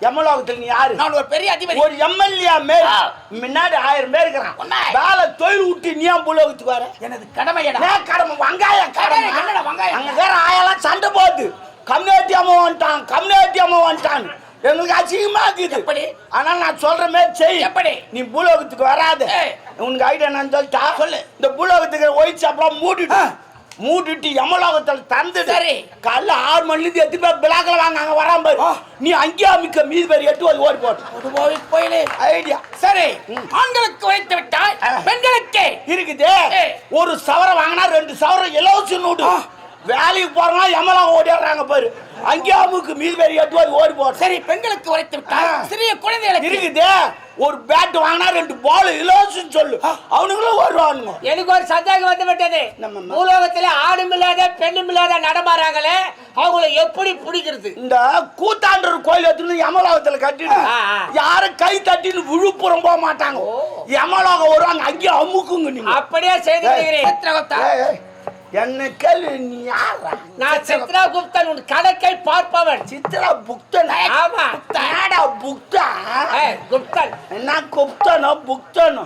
எம்மலோகத்தில் நீ யாரு? நான் ஒரு பெரிய அதிபதி. ஒரு எம்எல்ஏ மேல் முன்னாடி 1000 பேர் இருக்கிறான். வேலை தொழில் விட்டு நீ ஏன் பூலோகத்துக்கு வர? எனது கடமையடா. கடமை வெங்காயம் கடமை. என்னடா வெங்காயம்? அங்க வேற ஆயெல்லாம் சண்டை போகுது. கம்யூனிட்டி அம்மா வந்துட்டான். எங்களுக்கு அசிங்கமா இருக்குது. எப்படி? ஆனா நான் சொல்ற மாதிரி செய். எப்படி? நீ பூலோகத்துக்கு வராத. உனக்கு ஐடியா நான் சொல்லிட்டா சொல்லு. இந்த பூலோகத்துக்கு ஒயிட் சாப்பிடலாம் மூடிட்டு யமலோகத்தில் தந்து சரி காலைல 6 மணிலேருந்து எத்தனை பேர் பிளாக்ல வாங்க அங்க வராம நீ அங்கேயே மிக்க மீது பேர் 8 ஓடி போட்டு போயிலே ஐடியா. சரி ஆண்களுக்கு வைத்து விட்டால் பெண்களுக்கு இருக்குது. ஒரு சவரம் வாங்கினா 2 சவரம் இலவச நோட்டு. வேலைக்கு போறோம்னா எம்மலாம் ஓடிடுறாங்க பாரு. அங்கேயே அமுக்கு மீது பேர் 8 ஓடி போட்டு. சரி பெண்களுக்கு உரைத்து விட்டால் சிறிய குழந்தைகளுக்கு இருக்குது. ஒரு பேட் வாங்கினா 2 பால் இலவசம் சொல்லு. அவனுங்களும் வருவானுங்க. எனக்கு ஒரு சந்தேகம் வந்து விட்டது. பூலோகத்துல ஆணும் இல்லாத பெண்ணும் இல்லாத நடமாறாங்களே அவங்களை எப்படி பிடிக்கிறது? இந்த கூத்தாண்டர் கோயில் எடுத்துன்னு யமலோகத்துல கட்டிட்டு யாரும் கை தட்டின்னு விழுப்புறம் போக மாட்டாங்க. யமலோகம் வருவாங்க அங்கேயே அமுக்குங்க. நீங்க அப்படியே செய்து என்ன கேள்வி? நீ யாரா? நான் சித்ரா குப்தன், உன் கணக்கை பார்ப்பவன். சித்ரா புக்தன்? ஆமா. புக்தன். குப்தன் என்ன குப்தனோ புக்தனோ